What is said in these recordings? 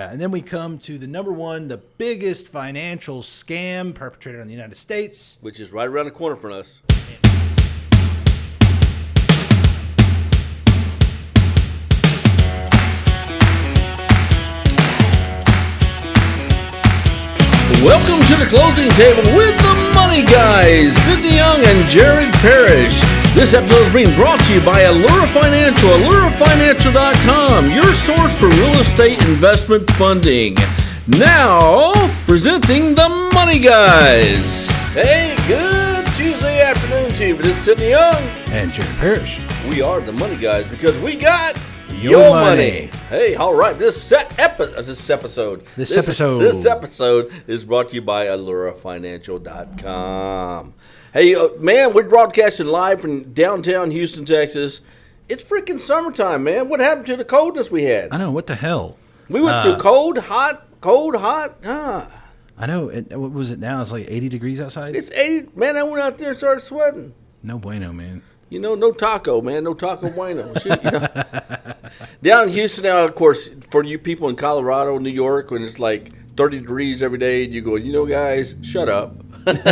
And then we come to the number one, the biggest financial scam perpetrated in the United States. Which is right around the corner from us. Welcome to the closing table with the Money Guys, Sidney Young and Jared Parrish. This episode is being brought to you by Allura Financial, AlluraFinancial.com, your source for real estate investment funding. Now, presenting the Money Guys. Hey, good Tuesday afternoon to you. This is Sidney Young And Jared Parrish. We are the Money Guys because we got your money. Hey, all right. This episode is brought to you by AlluraFinancial.com. Hey, man, we're broadcasting live from downtown Houston, Texas. It's freaking summertime, man. What happened to the coldness we had? I know, what the hell? We went through cold, hot. I know. What was it now? It's like 80 degrees outside? It's 80. Man, I went out there and started sweating. No bueno, man. You know, no taco, man. No taco bueno. Shit, you know. Down in Houston now, of course, for you people in Colorado, New York, when it's like 30 degrees every day, you go, guys, shut up. We don't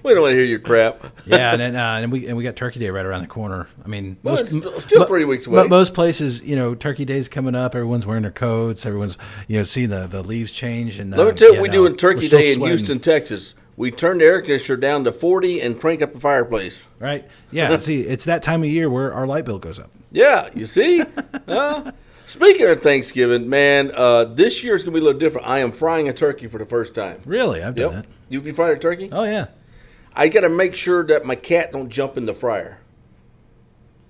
want to hear your crap. Yeah, and we got Turkey Day right around the corner. I mean, it's still 3 weeks away. Most places, Turkey Day's coming up. Everyone's wearing their coats. Everyone's, seeing the leaves change. And let me tell you what we do in Turkey Day in Houston, Texas. We turn the air conditioner down to 40 and crank up the fireplace. Right. Yeah. See, it's that time of year where our light bill goes up. Yeah. You see? Speaking of Thanksgiving, man, this year is going to be a little different. I am frying a turkey for the first time. Really? I've done that. You be frying a turkey? Oh, yeah. I got to make sure that my cat don't jump in the fryer.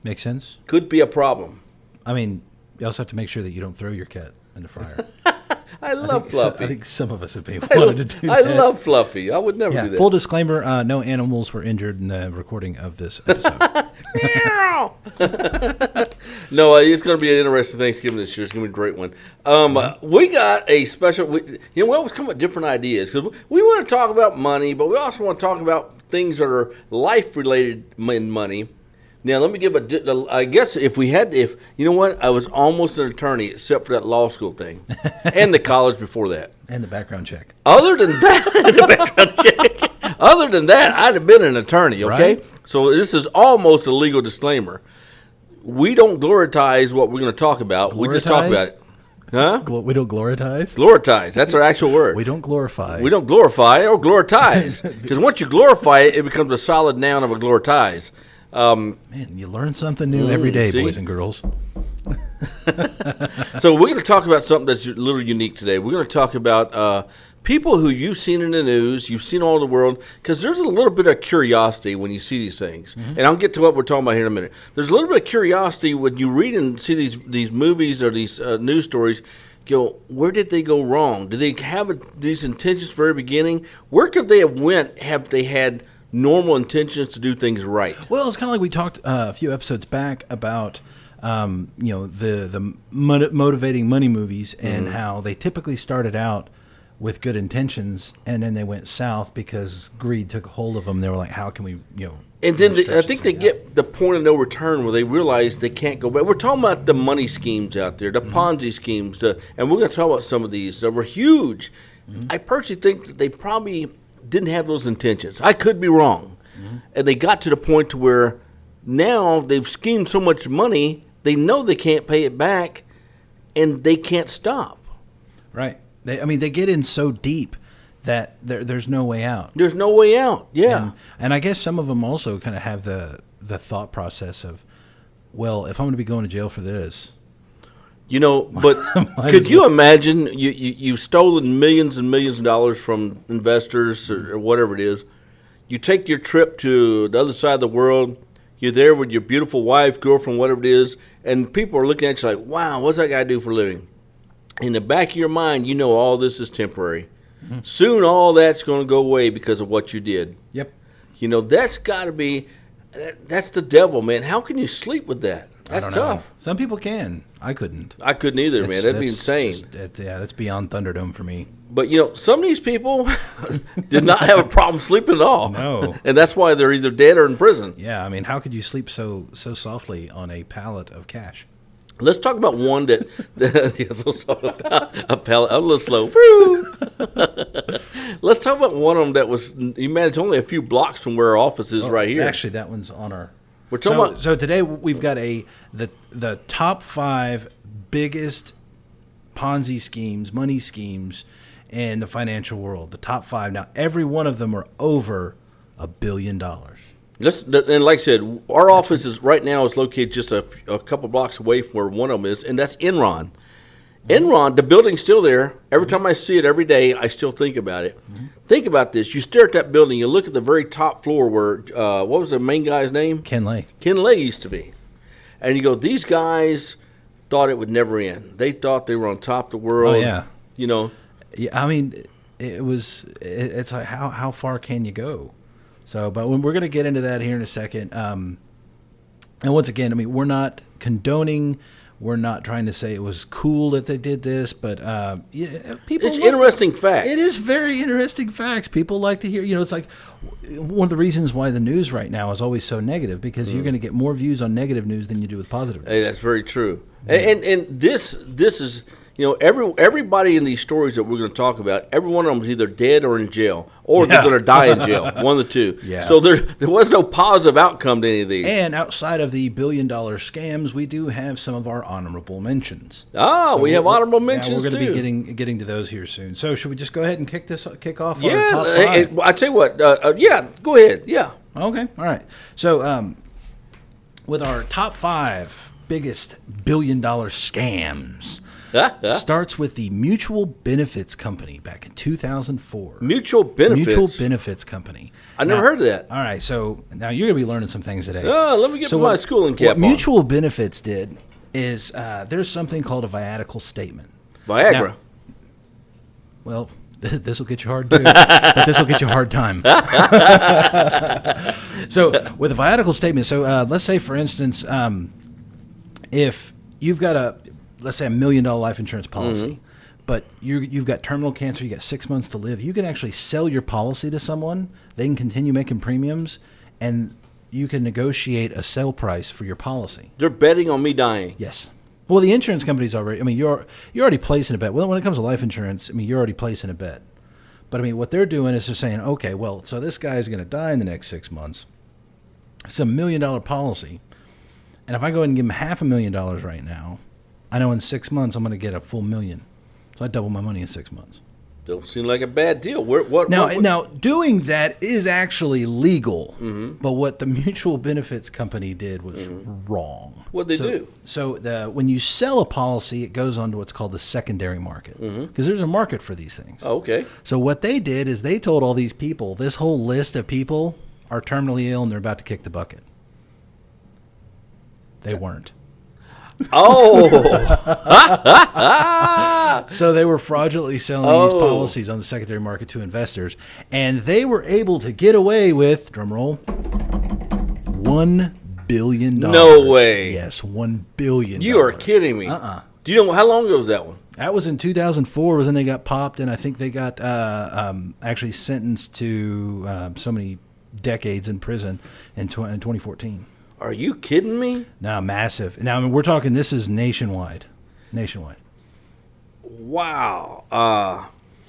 Makes sense. Could be a problem. I mean, you also have to make sure that you don't throw your cat in the fryer. I love Fluffy. I think some of us have been wanted to do that. I love Fluffy. I would never do that. Full disclaimer, no animals were injured in the recording of this episode. No, it's going to be an interesting Thanksgiving this year. It's going to be a great one. We got a special, we always come up with different ideas because we want to talk about money, but we also want to talk about things that are life-related in money. Now, let me give I guess I was almost an attorney except for that law school thing and the college before that. And the background check. Other than that, I'd have been an attorney, okay? Right. So this is almost a legal disclaimer. We don't gloritize what we're going to talk about. We just talk about it. Huh? We don't gloritize? Gloritize. That's our actual word. We don't glorify. We don't glorify or gloritize. Because once you glorify it, it becomes a solid noun of a gloritize. Man, you learn something new every day, see? Boys and girls. So we're going to talk about something that's a little unique today. We're going to talk about people who you've seen in the news, you've seen all over the world, because there's a little bit of curiosity when you see these things. Mm-hmm. And I'll get to what we're talking about here in a minute. There's a little bit of curiosity when you read and see these movies or these news stories. Go, where did they go wrong? Did they have these intentions from the very beginning? Where could they have they had normal intentions to do things right? Well, it's kind of like we talked a few episodes back about the motivating money movies and how they typically started out with good intentions and then they went south because greed took a hold of them. They were like, how can we and then I think they get the point of no return where they realize they can't go back. We're talking about the money schemes out there, the Ponzi schemes, and we're going to talk about some of these that were huge. I personally think that they probably didn't have those intentions. I could be wrong. And they got to the point to where now they've schemed so much money, they know they can't pay it back, and they can't stop. Right. They get in so deep that there's no way out. There's no way out, yeah. And I guess some of them also kind of have the thought process of, well, if I'm going to be going to jail for this. But could you imagine you've stolen millions and millions of dollars from investors or whatever it is. You take your trip to the other side of the world. You're there with your beautiful wife, girlfriend, whatever it is, and people are looking at you like, wow, what's that guy do for a living? In the back of your mind, all this is temporary. Mm-hmm. Soon all that's going to go away because of what you did. Yep. That's got to be, that's the devil, man. How can you sleep with that? That's tough. Some people can. I couldn't. I couldn't either, man. That'd be insane. That's beyond Thunderdome for me. But, some of these people did not have a problem sleeping at all. No. And that's why they're either dead or in prison. Yeah, how could you sleep so softly on a pallet of cash? Let's talk about one that yes, let's talk about I'm a little slow. Woo! Let's talk about one of them that was. You man, it's only a few blocks from where our office is right here. Actually, that one's on our. We're talking about. So today we've got the top 5 biggest Ponzi schemes, money schemes in the financial world. The top 5. Now, every one of them are over $1 billion. And like I said, our office is right now is located just a couple blocks away from where one of them is, and that's Enron. Enron, the building's still there. Every time I see it every day, I still think about it. Think about this. You stare at that building, you look at the very top floor where, what was the main guy's name? Ken Lay. Ken Lay used to be. And you go, these guys thought it would never end. They thought they were on top of the world. Oh, yeah. You know. Yeah, I mean, it's like, how far can you go? So, but we're going to get into that here in a second. And once again, I mean, we're not condoning. We're not trying to say it was cool that they did this, but people. It's interesting facts. It is very interesting facts. People like to hear. It's like one of the reasons why the news right now is always so negative, because you're going to get more views on negative news than you do with positive news. Hey, that's very true. And this is. Everybody in these stories that we're going to talk about, every one of them is either dead or in jail, or they're going to die in jail, one of the two. Yeah. So there was no positive outcome to any of these. And outside of the $1 billion scams, we do have some of our honorable mentions. We have honorable mentions, we're going to be getting to those here soon. So should we just go ahead and kick off our top 5? I tell you what, go ahead, yeah. Okay, all right. So with our top 5 biggest $1 billion scams, starts with the Mutual Benefits Company back in 2004. Mutual Benefits Company. I never heard of that. All right, so now you're going to be learning some things today. Let me get my schooling cap on. What Mutual Benefits did is there's something called a viatical statement. Viagra. Now, well, this will get you hard too, but this will get you a hard time. So with a viatical statement, let's say, for instance, if you've got let's say $1 million life insurance policy, but you've got terminal cancer, you got 6 months to live, you can actually sell your policy to someone. They can continue making premiums, and you can negotiate a sale price for your policy. They're betting on me dying. Yes. Well, the insurance company's already. I mean, you're already placing a bet. Well, when it comes to life insurance, I mean, you're already placing a bet. But I mean, what they're doing is they're saying, okay, well, so this guy's going to die in the next 6 months. It's $1 million policy, and if I go ahead and give him $500,000 right now, I know in 6 months I'm going to get a full $1 million. So I double my money in 6 months. Don't seem like a bad deal. Now, doing that is actually legal, but what the Mutual Benefits Company did was wrong. What'd they do? So when you sell a policy, it goes on to what's called the secondary market, because there's a market for these things. Oh, okay. So what they did is they told all these people, this whole list of people are terminally ill and they're about to kick the bucket. They weren't. Oh. So they were fraudulently selling these policies on the secondary market to investors, and they were able to get away with, drumroll, $1 billion. No way. Yes, $1 billion. You are kidding me. Do you know how long ago was that one? That was in 2004 was when they got popped, and I think they got actually sentenced to so many decades in prison in 2014. Are you kidding me? No, massive. Now, I mean, we're talking, this is nationwide. Wow.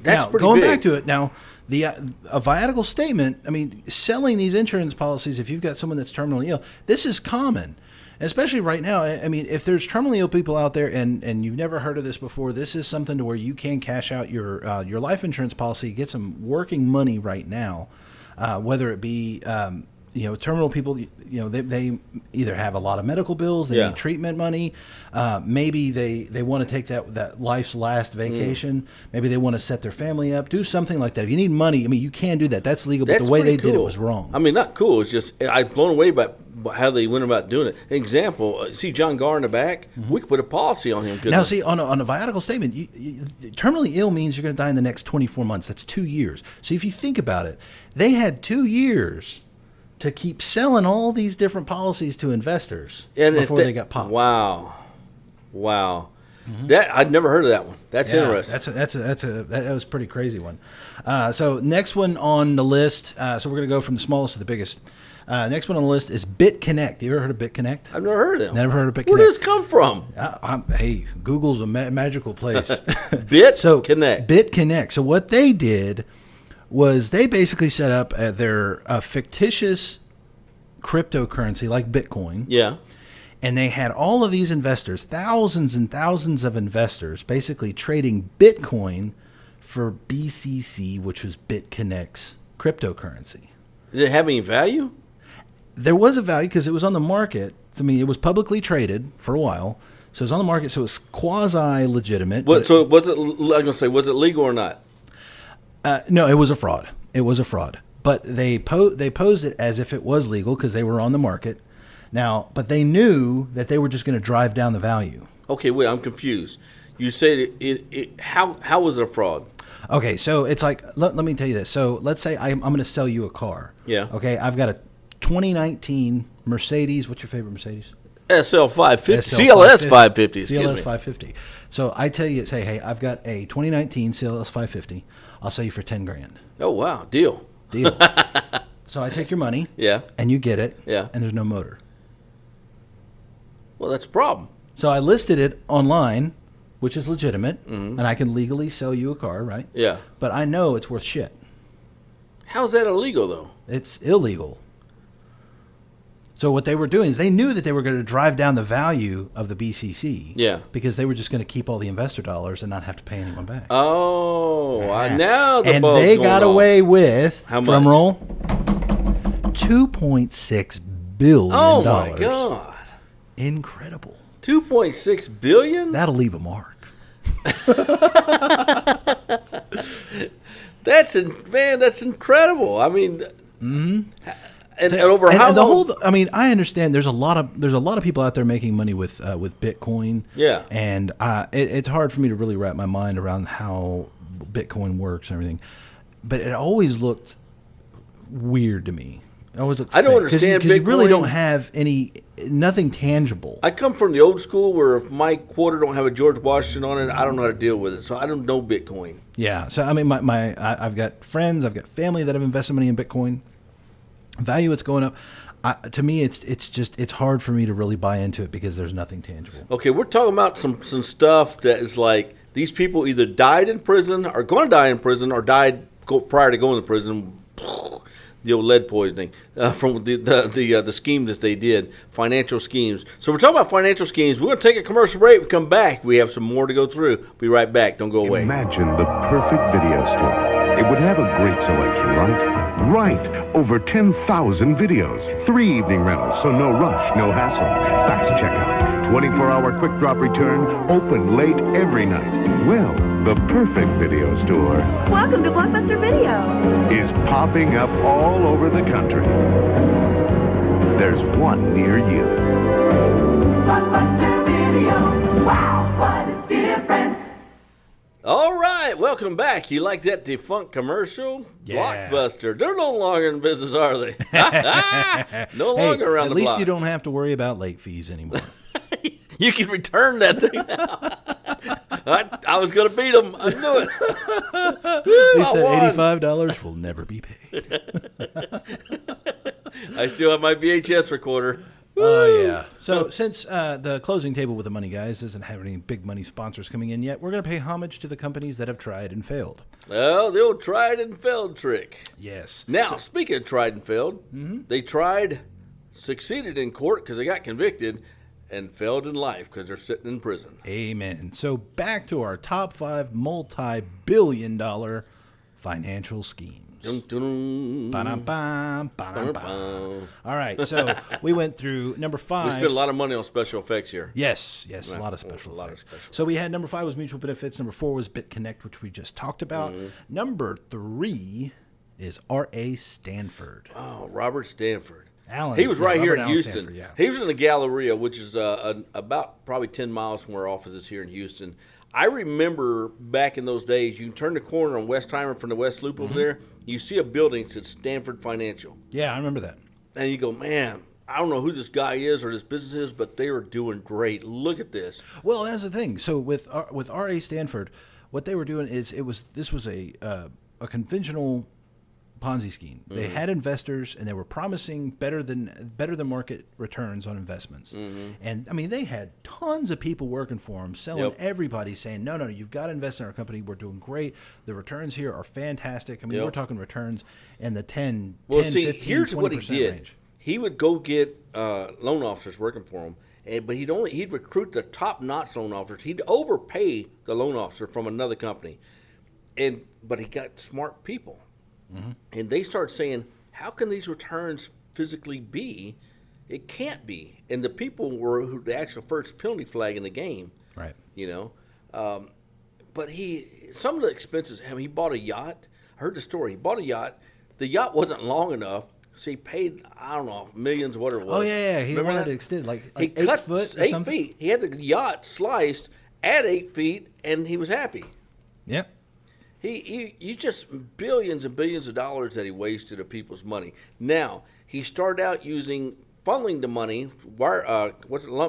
That's now, pretty going big. back to it, now, a viatical statement, I mean, selling these insurance policies, if you've got someone that's terminally ill, this is common. Especially right now. I mean, if there's terminally ill people out there and you've never heard of this before, this is something to where you can cash out your life insurance policy, get some working money right now, whether it be terminal people, they either have a lot of medical bills, they need treatment money, maybe they want to take that life's last vacation, maybe they want to set their family up, do something like that. If you need money, I mean, you can do that. That's legal, but the way they did it was wrong. I mean, not cool. It's just, I'm blown away by how they went about doing it. Example, see John Garr in the back? We could put a policy on him. Now, see, on a viatical statement, terminally ill means you're going to die in the next 24 months. That's 2 years. So if you think about it, they had 2 years to keep selling all these different policies to investors before they got popped. Wow. That I'd never heard of that one. That's interesting. That was a pretty crazy one. So next one on the list. So we're going to go from the smallest to the biggest. Next one on the list is BitConnect. You ever heard of BitConnect? I've never heard of them. Never heard of BitConnect. Where does this come from? Hey, Google's a magical place. BitConnect. BitConnect. So what they did was they basically set up their fictitious cryptocurrency like Bitcoin. Yeah. And they had all of these investors, thousands and thousands of investors, basically trading Bitcoin for BCC, which was BitConnect's cryptocurrency. Did it have any value? There was a value because it was on the market. I mean, it was publicly traded for a while. So it was on the market, so it was quasi-legitimate. Was it legal or not? No, it was a fraud. It was a fraud. But they posed it as if it was legal because they were on the market. Now, but they knew that they were just going to drive down the value. Okay, wait, I'm confused. You said how was it a fraud? Okay, so it's like, let me tell you this. So let's say I'm going to sell you a car. Yeah. Okay, I've got a 2019 Mercedes. What's your favorite Mercedes? SL 550. CLS 550. CLS 550. So I tell you, say, hey, I've got a 2019 CLS 550. I'll sell you for $10,000. Oh, wow. Deal. So I take your money. Yeah. And you get it. Yeah. And there's no motor. Well, that's a problem. So I listed it online, which is legitimate, and I can legally sell you a car, right? Yeah. But I know it's worth shit. How's that illegal, though? It's illegal. So what they were doing is they knew that they were going to drive down the value of the BCC. Yeah. Because they were just going to keep all the investor dollars and not have to pay anyone back. Oh, now the and ball's they going got off. away with, how much? drum roll, $2.6 billion. Oh, my God. Incredible. $2.6 billion? That'll leave a mark. That's incredible. I mean, and over how long? I mean, I understand. There's a lot of people out there making money with Bitcoin. Yeah, and it's hard for me to really wrap my mind around how Bitcoin works and everything. But it always looked weird to me. It always looked I don't fake, understand because you really Bitcoin. don't have nothing tangible. I come from the old school where if my quarter don't have a George Washington on it, I don't know how to deal with it. So I don't know Bitcoin. Yeah. So I mean, I've got friends, I've got family that have invested money in Bitcoin. Value, it's going up. To me, it's hard for me to really buy into it because there's nothing tangible. Okay, we're talking about some stuff that is like these people either died in prison, are going to die in prison, or died prior to going to prison. The old lead poisoning from the scheme that they did, financial schemes. So we're talking about financial schemes. We're going to take a commercial break. We come back. We have some more to go through. Be right back. Don't go away. Imagine the perfect video store. It would have a great selection, right? Right. Over 10,000 videos. 3 evening rentals, so no rush, no hassle. Fast checkout. 24-hour quick drop return. Open late every night. Well, the perfect video store. Welcome to Blockbuster Video. Is popping up all over the country. There's one near you. Blockbuster Video. Wow, what a difference. All right, welcome back. You like that defunct commercial? Yeah. Blockbuster. They're no longer in business, are they? No longer around at the least block. you don't have to worry about late fees anymore. You can return that thing now. I was going to beat them. I knew it. They I said won. $85 will never be paid. I still have my VHS recorder. Oh, yeah. So since the closing table with the money guys doesn't have any big money sponsors coming in yet, we're going to pay homage to the companies that have tried and failed. Well, the old tried and failed trick. Yes. Now, speaking of tried and failed, they succeeded in court because they got convicted, and failed in life because they're sitting in prison. Amen. So back to our top 5 multi-billion-dollar financial schemes. Dun, dun, dun. Ba-dum-bum, ba-dum-bum. All right, so we went through number 5. We spent a lot of money on special effects here. Yes, Right. a lot of special A lot of effects. special So we had number 5 was mutual benefits. Number 4 was BitConnect, which we just talked about. Number 3 is R.A. Stanford. Oh, Robert Stanford. Allen, He was right here Robert in Allen Houston. Stanford, yeah. He was in the Galleria, which is about probably 10 miles from our office is here in Houston. I remember back in those days, you can turn the corner on Westheimer from the West Loop over there, you see a building that says Stanford Financial. Yeah, I remember that. And you go, man, I don't know who this guy is or this business is, but they are doing great. Look at this. Well, that's the thing. So with R.A. Stanford, what they were doing is this was a conventional Ponzi scheme. They had investors, and they were promising better than market returns on investments. And I mean, they had tons of people working for them, selling everybody, saying, "No, you've got to invest in our company. We're doing great. The returns here are fantastic." I mean, we're talking returns in the 10, 15, here's 20% what he did. range. He would go get loan officers working for him, but he'd recruit the top-notch loan officers. He'd overpay the loan officer from another company, but he got smart people. And they start saying, how can these returns physically be? It can't be. And the people were who the actual first penalty flag in the game. Right. But some of the expenses, he bought a yacht. I heard the story. He bought a yacht. The yacht wasn't long enough, so he paid, I don't know, millions, whatever it was. Oh, yeah. He Remember wanted that? to extend like He 8 cut foot or 8 something. feet. He had the yacht sliced at 8 feet, and he was happy. Yep. He just billions and billions of dollars that he wasted of people's money. Now, he started out funneling the money,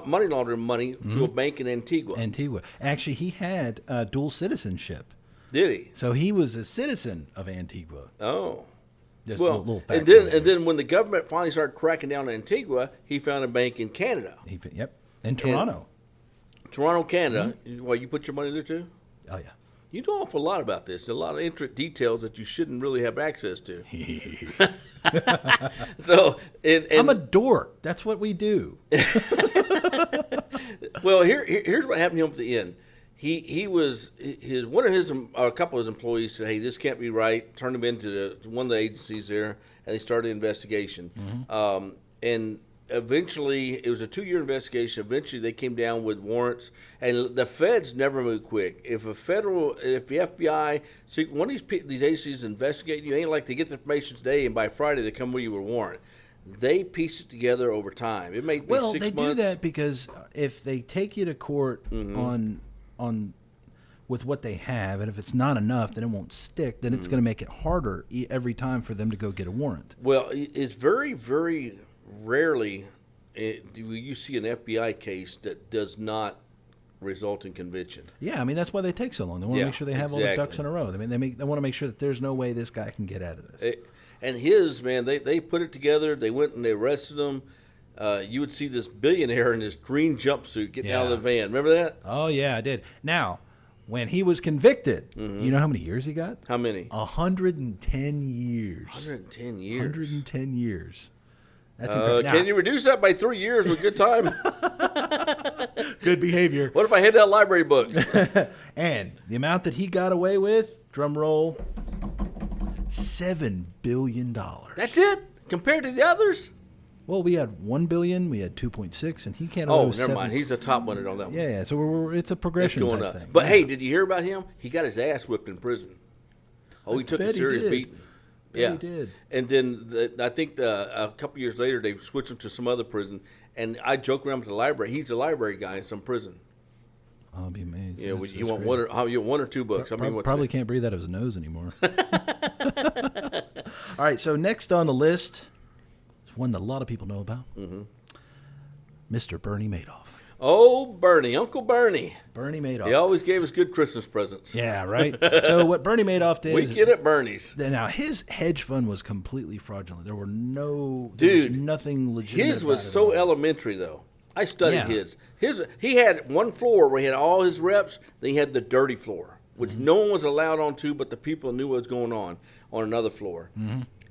money laundering money to a bank in Antigua. Actually, he had dual citizenship. Did he? So he was a citizen of Antigua. Oh. Just Well, a little fact and then when the government finally started cracking down on Antigua, he found a bank in Canada. In Toronto. Toronto, Canada. Well, you put your money there too? Oh, yeah. You know an awful lot about this. A lot of intricate details that you shouldn't really have access to. So, I'm a dork. That's what we do. Well, here's what happened to him at the end. A couple of his employees said, "Hey, this can't be right." Turned him into one of the agencies there, and they started the investigation. And eventually, it was a 2-year investigation. Eventually, they came down with warrants, and the feds never move quick. If the FBI, see, one of these agencies investigate you, it ain't like they get the information today, and by Friday they come with you with a warrant. They piece it together over time. It may be 6 months. They do that because if they take you to court on with what they have, and if it's not enough, then it won't stick. Then it's going to make it harder every time for them to go get a warrant. Well, it's very, very rarely do you see an FBI case that does not result in conviction. Yeah, I mean that's why they take so long. They want to make sure they have all the ducks in a row. I mean they want to make sure that there's no way this guy can get out of this. And they put it together. They went and they arrested him. You would see this billionaire in this green jumpsuit getting out of the van. Remember that? Oh yeah, I did. Now, when he was convicted, you know how many years he got? How many? 110 years. 110 years. 110 years. That's incredible. Can you reduce that by 3 years with good time? Good behavior. What if I hand out library books? And the amount that he got away with, drum roll, $7 billion. That's it? Compared to the others? Well, we had $1 billion, we had 2.6, and he can't. Oh, never mind. He's the top one on that one. Yeah. So it's a progression going type up. thing. But hey, did you hear about him? He got his ass whipped in prison. Oh, he took a serious beating. Yeah, he did. And then I think a couple years later they switched him to some other prison. And I joke around with the library. He's a library guy in some prison. I'll be amazed. Yeah, you want one or two books. Probably can't breathe out of his nose anymore. All right, so next on the list is one that a lot of people know about. Mr. Bernie Madoff. Oh, Bernie, Uncle Bernie. Bernie Madoff. He always gave us good Christmas presents. Yeah, right. So what Bernie Madoff did We get at Bernie's. Now, his hedge fund was completely fraudulent. There was nothing legitimate. His was so elementary, though. I studied Yeah. his. He had one floor where he had all his reps. Then he had the dirty floor, which no one was allowed onto, but the people knew what was going on another floor.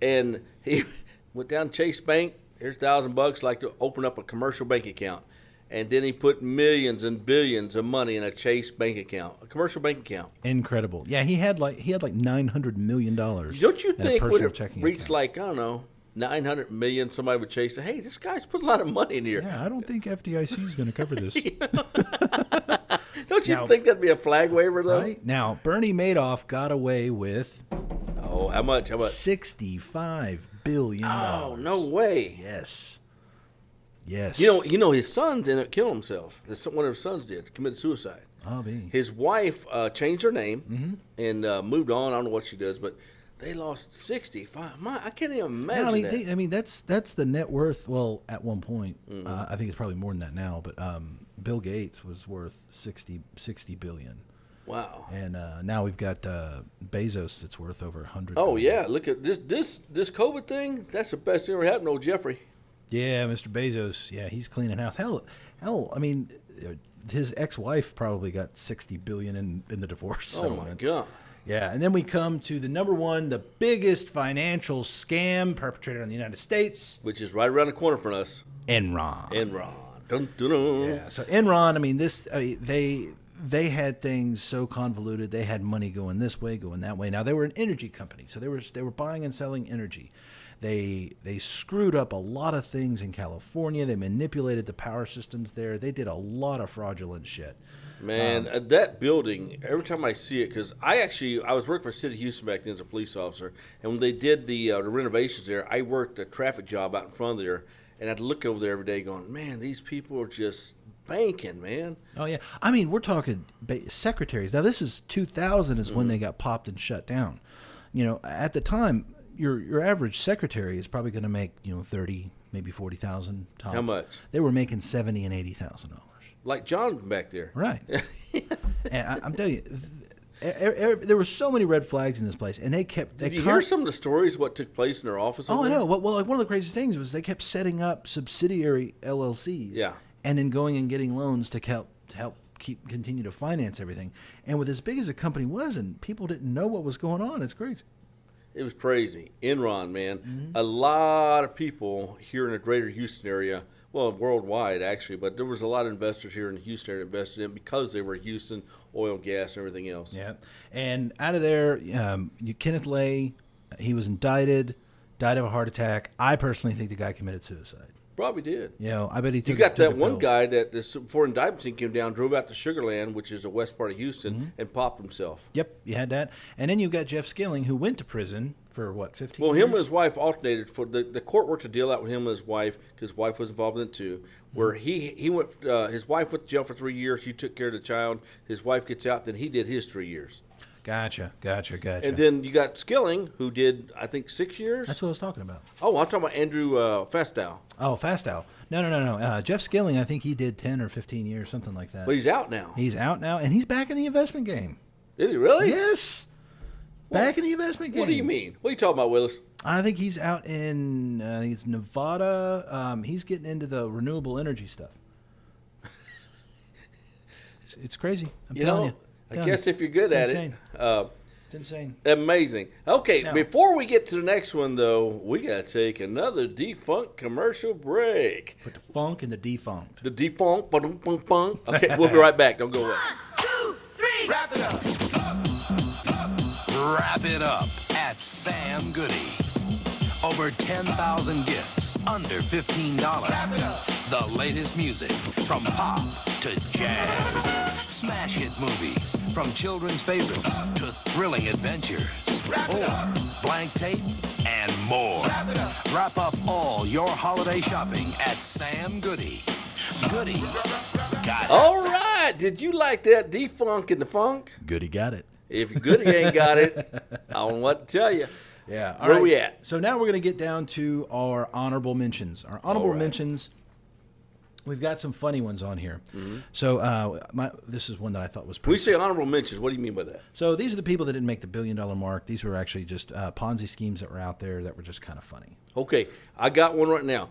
And he went down to Chase Bank. Here's $1,000, like to open up a commercial bank account. And then he put millions and billions of money in a Chase bank account, a commercial bank account. Incredible. Yeah, he had like $900 million. Don't you think when it reached like, I don't know, 900 million, somebody would chase it? Hey, this guy's put a lot of money in here. Yeah, I don't think FDIC is going to cover this. Don't you think that'd be a flag waiver, though? Right? Now, Bernie Madoff got away with... Oh, how much? $65 billion. Oh, no way. Yes. Yes. You know, his son didn't kill himself. One of his sons did, committed suicide. I'll be. His wife changed her name and moved on. I don't know what she does, but they lost 65. I can't even imagine that. I mean, that's the net worth. Well, at one point, I think it's probably more than that now. But Bill Gates was worth $60 billion. Wow. And now we've got Bezos that's worth over 100. Oh yeah, look at this COVID thing. That's the best thing ever happened to old Jeffrey. Yeah, Mr. Bezos. Yeah, he's cleaning house. Hell. I mean, his ex-wife probably got $60 billion in the divorce. Oh my God. Yeah, and then we come to the number one, the biggest financial scam perpetrated in the United States, Which is right around the corner from us. Enron. Enron. Dun, dun, dun. Yeah, so Enron. I mean, they had things so convoluted. They had money going this way, going that way. Now they were an energy company, so they were buying and selling energy. They screwed up a lot of things in California. They manipulated the power systems there. They did a lot of fraudulent shit. Man, that building, every time I see it, because I was working for the City of Houston back then as a police officer, and when they did the renovations there, I worked a traffic job out in front of there, and I'd look over there every day going, man, these people are just banking, man. Oh, yeah. I mean, we're talking secretaries. Now, this is 2000 is when they got popped and shut down. You know, at the time, your average secretary is probably going to make, 30, maybe 40,000 tops. How much? They were making $70,000 and $80,000. Like John back there. Right. And I'm telling you, there were so many red flags in this place, and they kept. Did you hear some of the stories what took place in their office? Oh, I know. Well, like one of the craziest things was they kept setting up subsidiary LLCs. Yeah. And then going and getting loans to help continue to finance everything. And with as big as the company was, and people didn't know what was going on, it's crazy. It was crazy. Enron, man. A lot of people here in the greater Houston area, well, worldwide actually, but there was a lot of investors here in the Houston area invested in because they were Houston, oil, gas, and everything else. Yeah. And out of there, Kenneth Lay, he was indicted, died of a heart attack. I personally think the guy committed suicide. Probably did. I bet he took. You got took that a one pill. guy that before indictment scene came down, drove out to Sugarland, which is the west part of Houston, and popped himself. Yep, you had that. And then you got Jeff Skilling, who went to prison for, 15 Well, years? him and his wife alternated. For the court worked a deal out with him and his wife, because his wife was involved in it too, where he went, his wife went to jail for 3 years. She took care of the child. His wife gets out, then he did his 3 years. Gotcha. And then you got Skilling, who did, I think, 6 years. That's what I was talking about. Oh, I'm talking about Andrew Fastow. Oh, Fastow. No. Jeff Skilling, I think he did 10 or 15 years, something like that. But he's out now. He's out now, and he's back in the investment game. Is he really? Yes. Back in the investment game. What do you mean? What are you talking about, Willis? I think he's out in I think it's Nevada. He's getting into the renewable energy stuff. It's crazy. I'm telling you. I guess if you're good at insane. it. It's insane. Amazing. Okay, Now- before we get to the next one, though, we got to take another defunct commercial break. Put the funk in the defunct. The defunct. Ba-dum-bum-bum. Okay, we'll be right back. Don't go away. 2, 3. Wrap it up. Wrap it up at Sam Goody. Over 10,000 gifts under $15. Wrap it up. The latest music from pop to jazz. Smash hit movies from children's favorites to thrilling adventures. Wrap it up. Blank tape and more. Wrap it up. Wrap up all your holiday shopping at Sam Goody. Goody got it. All right. Did you like that defunk in the funk? Goody got it. If Goody ain't got it, I don't know what to tell you. Yeah. All Where right. we at? So now we're going to get down to our honorable mentions. Our honorable All right. mentions, we've got some funny ones on here. So this is one that I thought was When pretty we say honorable mentions, what do you mean by that? So these are the people that didn't make the $1 billion mark. These were actually just Ponzi schemes that were out there that were just kind of funny. Okay, I got one right now.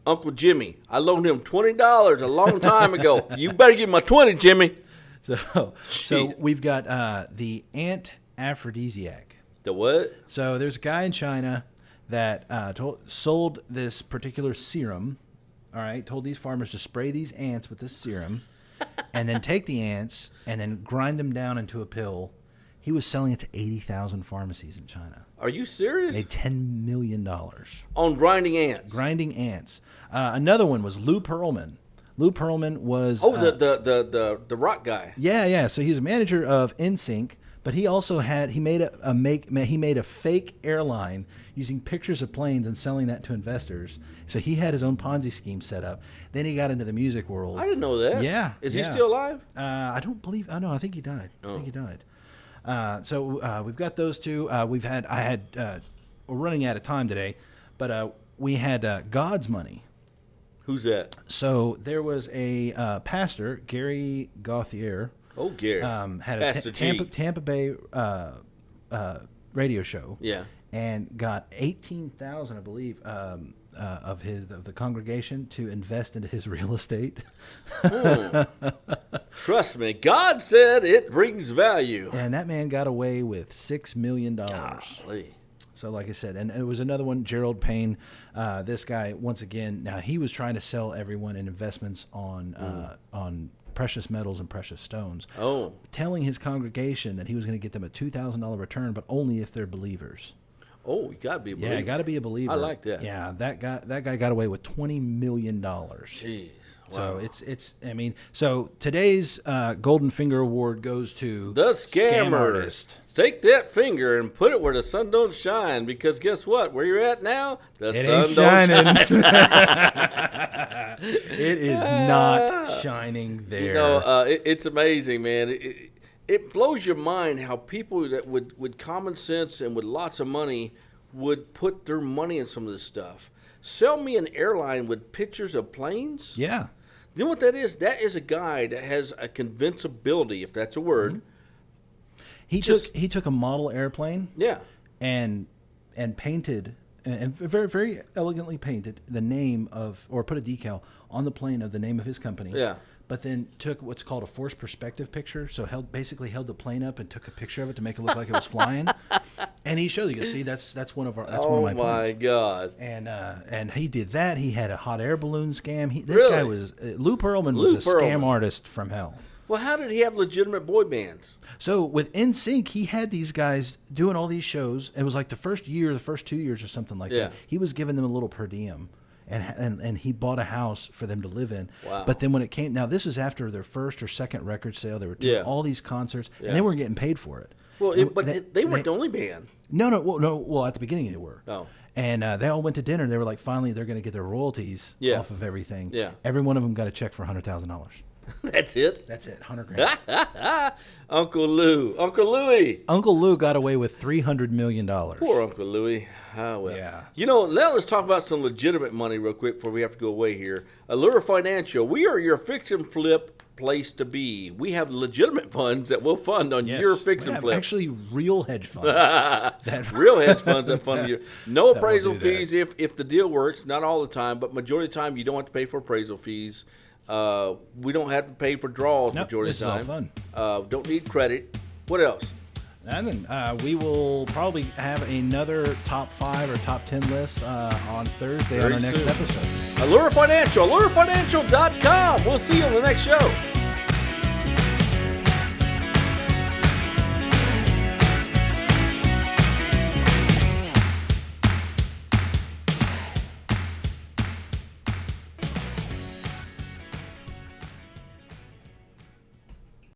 Uncle Jimmy, I loaned him $20 a long time ago. You better give my 20, Jimmy. So we've got the ant aphrodisiac. The what? So there's a guy in China that sold this particular serum. All right, told these farmers to spray these ants with this serum, and then take the ants and then grind them down into a pill. He was selling it to 80,000 pharmacies in China. Are you serious? Made $10 million. On grinding ants. Grinding ants. Another one was Lou Pearlman. Lou Pearlman was the rock guy. Yeah. So he was a manager of NSYNC, but he also he made a fake airline using pictures of planes and selling that to investors. So he had his own Ponzi scheme set up. Then he got into the music world. I didn't know that. Yeah. Is he still alive? I don't believe. Oh no, I think he died. I think he died. So we've got those two. We're running out of time today, but we had God's Money. Who's that? So there was a pastor, Gary Gauthier, Oh, Gary. Had a Pastor G. Tampa Bay radio show. Yeah. And got 18,000, I believe, of the congregation to invest into his real estate. Trust me, God said it brings value. And that man got away with $6 million. Golly. So, like I said, and it was another one, Gerald Payne. This guy, once again, now he was trying to sell everyone in investments on precious metals and precious stones. Oh. Telling his congregation that he was going to get them a $2,000 return, but only if they're believers. Oh, you got to be a believer. Yeah, got to be a believer. I like that. Yeah, that guy got away with $20 million. Jeez. So Wow. it's so today's Golden Finger Award goes to The Scam Artist. Take that finger and put it where the sun don't shine, because guess what? Where you're at now, the It sun ain't don't shining. shine. It is not shining there. You know, it's amazing, man. It blows your mind how people that with common sense and with lots of money would put their money in some of this stuff. Sell me an airline with pictures of planes? Yeah. You know what that is? That is a guy that has a convincibility, if that's a word. Mm-hmm. He took a model airplane, Yeah. and painted and very, very elegantly painted the name of, or put a decal on the plane of the name of his company. Yeah. But then took what's called a forced perspective picture. So basically held the plane up and took a picture of it to make it look like it was flying. And he showed you, see, that's one of my Oh my points. God! And he did that. He had a hot air balloon scam. This Really? guy was Lou Pearlman was a scam artist from hell. Well, how did he have legitimate boy bands? So with NSYNC, he had these guys doing all these shows. It was like the first 2 years or something like that. He was giving them a little per diem, and he bought a house for them to live in. Wow. But then when it came, now this was after their first or second record sale. They were doing all these concerts, and they weren't getting paid for it. Well, And they weren't the only band. No. Well, at the beginning they were. Oh. And they all went to dinner. They were like, finally, they're going to get their royalties off of everything. Yeah. Every one of them got a check for $100,000. That's it. That's it, $100,000. Uncle Louie. Uncle Lou got away with $300 million. Poor Uncle Louie. Oh, well. Yeah. You know, now let's talk about some legitimate money real quick before we have to go away here. Allure Financial. We are your fix and flip place to be. We have legitimate funds that will fund on your fix and flip. Actually, real hedge funds. Real hedge funds that fund you. No That will appraisal do that. fees if the deal works. Not all the time, but majority of the time you don't have to pay for appraisal fees. We don't have to pay for draws majority of the this is time. all Don't need credit. What else? And then we will probably have another top 5 or top 10 list on Thursday on Very our next soon. episode. Allure Financial, allurefinancial.com. We'll see you on the next show.